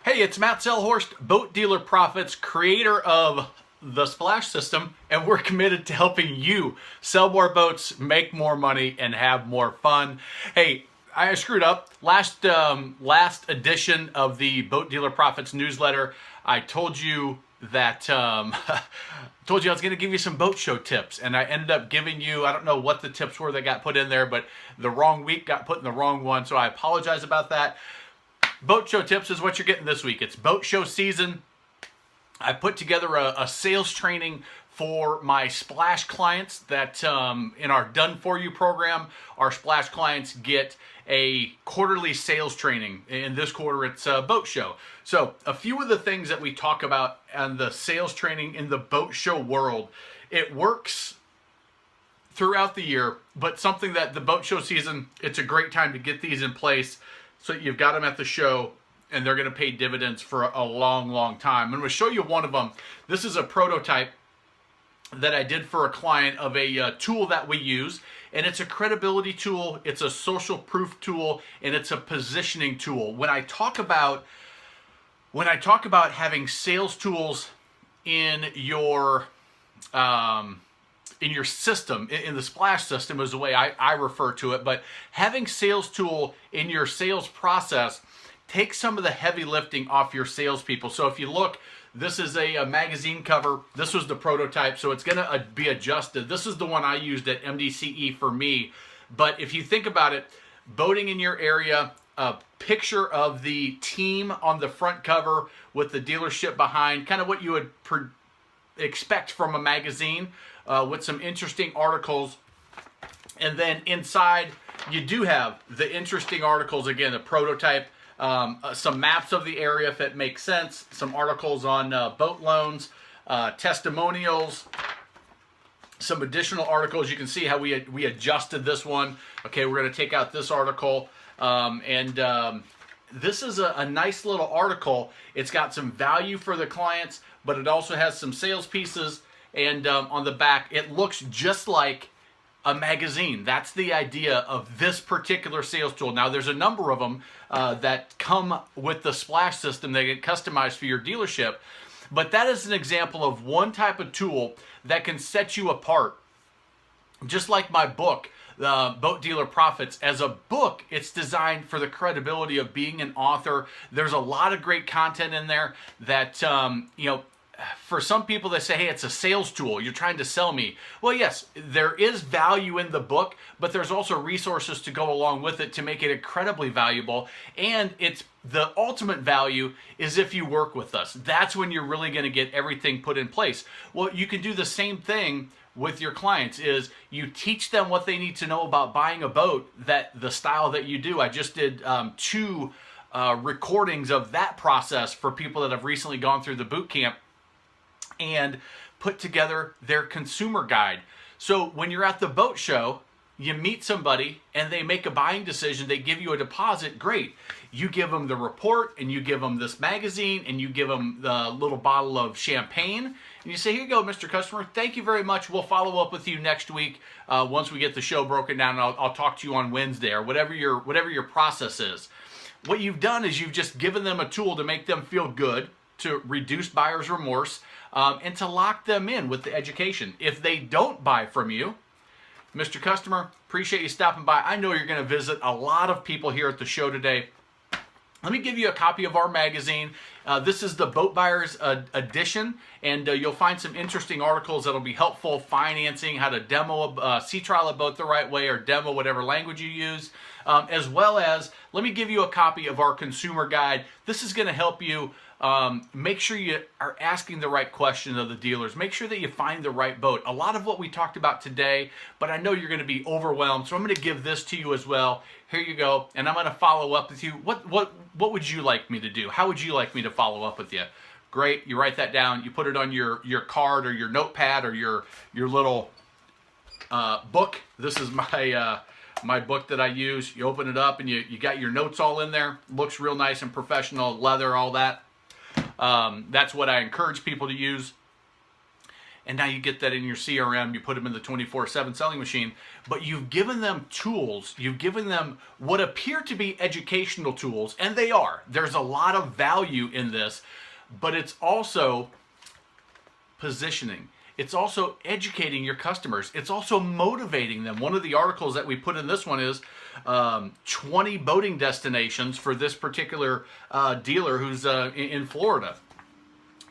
Hey, it's Matt Selhorst, Boat Dealer Profits, creator of the Splash System, and we're committed to helping you sell more boats, make more money, and have more fun. Hey, I screwed up. Last edition of the Boat Dealer Profits newsletter, I told you that told you I was going to give you some boat show tips, and I ended up giving you, I don't know what the tips were that got put in there, but the wrong week got put in the wrong one, so I apologize about that. Boat show tips is what you're getting this week. It's boat show season. I put together a sales training for my Splash clients that in our Done For You program, our Splash clients get a quarterly sales training. In this quarter, it's a boat show. So a few of the things that we talk about on the sales training in the boat show world, it works throughout the year, but something that the boat show season, it's a great time to get these in place so you've got them at the show and they're going to pay dividends for a long, long time. I'm going to show you one of them. This is a prototype that I did for a client of a tool that we use, and it's a credibility tool, it's a social proof tool, and it's a positioning tool. When I talk about having sales tools in your system, in the Splash system is the way I refer to it, but having sales tool in your sales process takes some of the heavy lifting off your salespeople. So if you look, this is a magazine cover. This was the prototype, so it's gonna be adjusted. This is the one I used at MDCE for me. But if you think about it, boating in your area, a picture of the team on the front cover with the dealership behind, kind of what you would expect from a magazine, with some interesting articles. And then inside, you do have the interesting articles, again, the prototype, some maps of the area if it makes sense, some articles on boat loans, testimonials, some additional articles. You can see how we adjusted this one. Okay, we're going to take out this article, this is a nice little article. It's got some value for the clients, but it also has some sales pieces, and on the back, it looks just like a magazine. That's the idea of this particular sales tool. Now, there's a number of them that come with the Splash system. They get customized for your dealership, but that is an example of one type of tool that can set you apart. Just like my book, the Boat Dealer Profits. As a book, it's designed for the credibility of being an author. There's a lot of great content in there that, for some people they say, hey, it's a sales tool. You're trying to sell me. Well, yes, there is value in the book, but there's also resources to go along with it to make it incredibly valuable. And it's the ultimate value is if you work with us. That's when you're really going to get everything put in place. Well, you can do the same thing with your clients, is you teach them what they need to know about buying a boat, that the style that you do. I just did two recordings of that process for people that have recently gone through the boot camp and put together their consumer guide. So when you're at the boat show, you meet somebody and they make a buying decision, they give you a deposit, great. You give them the report and you give them this magazine and you give them the little bottle of champagne and you say, here you go, Mr. Customer, thank you very much. We'll follow up with you next week once we get the show broken down, and I'll talk to you on Wednesday, or whatever your process is. What you've done is you've just given them a tool to make them feel good, to reduce buyer's remorse, and to lock them in with the education. If they don't buy from you, Mr. Customer, appreciate you stopping by. I know you're going to visit a lot of people here at the show today. Let me give you a copy of our magazine. This is the Boat Buyers edition, and you'll find some interesting articles that'll be helpful. Financing, how to demo sea trial a boat the right way, or demo whatever language you use, as well as, let me give you a copy of our consumer guide. This is going to help you make sure you are asking the right questions of the dealers. Make sure that you find the right boat. A lot of what we talked about today, but I know you're going to be overwhelmed, so I'm going to give this to you as well. Here you go, and I'm going to follow up with you. What would you like me to do? How would you like me to follow up with you? Great, you write that down. You put it on your card or your notepad or your little book. This is my book that I use. You open it up and you got your notes all in there. Looks real nice and professional, leather, all that. That's what I encourage people to use. and now you get that in your CRM, you put them in the 24/7 selling machine, but you've given them tools, you've given them what appear to be educational tools, and they are. There's a lot of value in this, but it's also positioning. It's also educating your customers. It's also motivating them. One of the articles that we put in this one is 20 boating destinations for this particular dealer who's in Florida.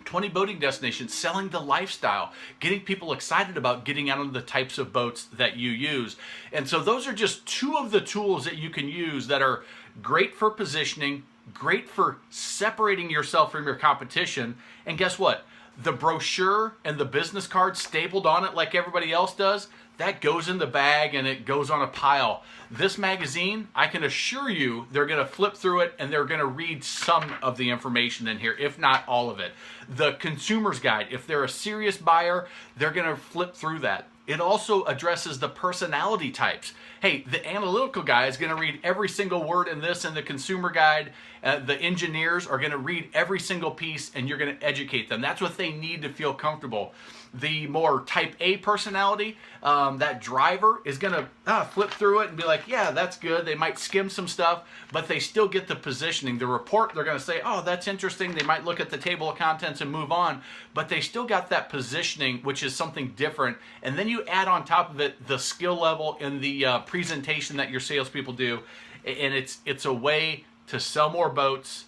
20 boating destinations, selling the lifestyle, getting people excited about getting out on the types of boats that you use. And so those are just two of the tools that you can use that are great for positioning, great for separating yourself from your competition. And guess what? The brochure and the business card stapled on it like everybody else does, that goes in the bag and it goes on a pile. This magazine, I can assure you, they're going to flip through it and they're going to read some of the information in here, if not all of it. The consumer's guide, if they're a serious buyer, they're going to flip through that. It also addresses the personality types. Hey, the analytical guy is going to read every single word in this in the consumer guide. The engineers are going to read every single piece and you're going to educate them. That's what they need to feel comfortable. The more type A personality, that driver is going to flip through it and be like, yeah, that's good. They might skim some stuff, but they still get the positioning. The report, they're going to say, oh, that's interesting. They might look at the table of contents and move on, but they still got that positioning, which is something different. And then you add on top of it the skill level and the presentation that your salespeople do. And it's a way to sell more boats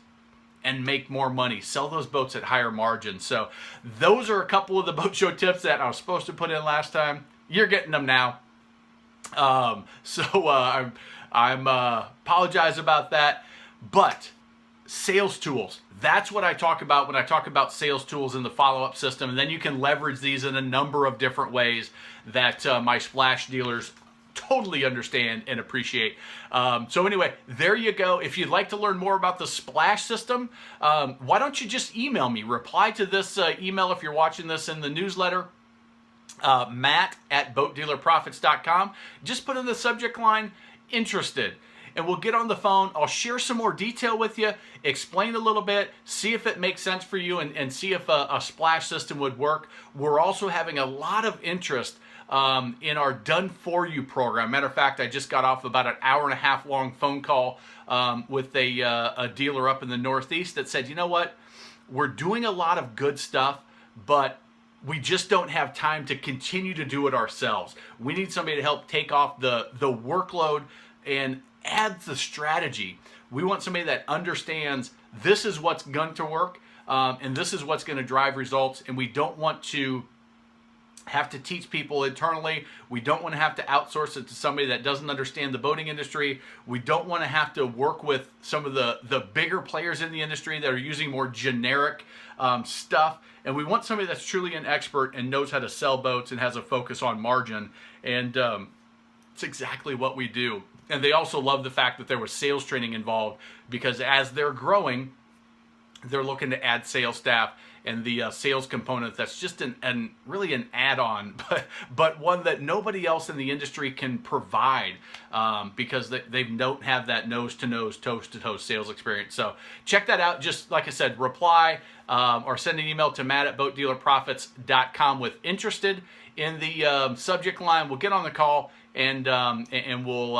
and make more money. Sell those boats at higher margins. So those are a couple of the boat show tips that I was supposed to put in last time. You're getting them now. I'm apologize about that. But sales tools, that's what I talk about when I talk about sales tools in the follow-up system. And then you can leverage these in a number of different ways that my Splash dealers totally understand and appreciate. So anyway, there you go. If you'd like to learn more about the Splash system, why don't you just email me? Reply to this email if you're watching this in the newsletter, matt@boatdealerprofits.com. Just put in the subject line, interested. And we'll get on the phone. I'll share some more detail with you, explain a little bit, see if it makes sense for you, and see if a Splash system would work. We're also having a lot of interest in our Done For You program. Matter of fact, I just got off about an hour and a half long phone call with a dealer up in the Northeast that said, you know what, we're doing a lot of good stuff, but we just don't have time to continue to do it ourselves. We need somebody to help take off the workload and add the strategy. We want somebody that understands this is what's going to work and this is what's going to drive results, and we don't want to have to teach people internally. We don't want to have to outsource it to somebody that doesn't understand the boating industry. We don't want to have to work with some of the bigger players in the industry that are using more generic stuff. And we want somebody that's truly an expert and knows how to sell boats and has a focus on margin. And it's exactly what we do. And they also love the fact that there was sales training involved, because as they're growing, they're looking to add sales staff, and the sales component, that's just really an add-on, but one that nobody else in the industry can provide because they don't have that nose-to-nose, toast-to-toast sales experience. So check that out. Just like I said, reply or send an email to matt@boatdealerprofits.com with interested in the subject line. We'll get on the call and we'll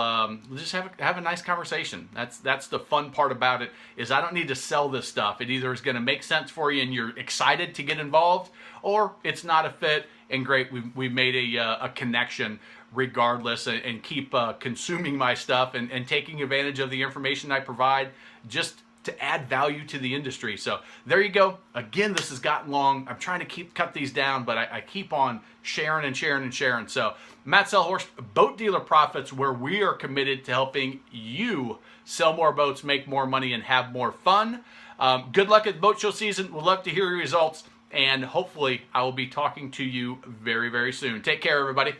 just have a nice conversation. That's the fun part about it, is I don't need to sell this stuff. It either is going to make sense for you and you're excited to get involved, or it's not a fit, and great, we made a connection regardless, and keep consuming my stuff and taking advantage of the information I provide, just to add value to the industry. So there you go. Again, this has gotten long. I'm trying to cut these down, but I keep on sharing and sharing and sharing. So Matt Selhorst, Boat Dealer Profits, where we are committed to helping you sell more boats, make more money, and have more fun. Good luck at the boat show season. We'd love to hear your results, and hopefully I will be talking to you very, very soon. Take care, everybody.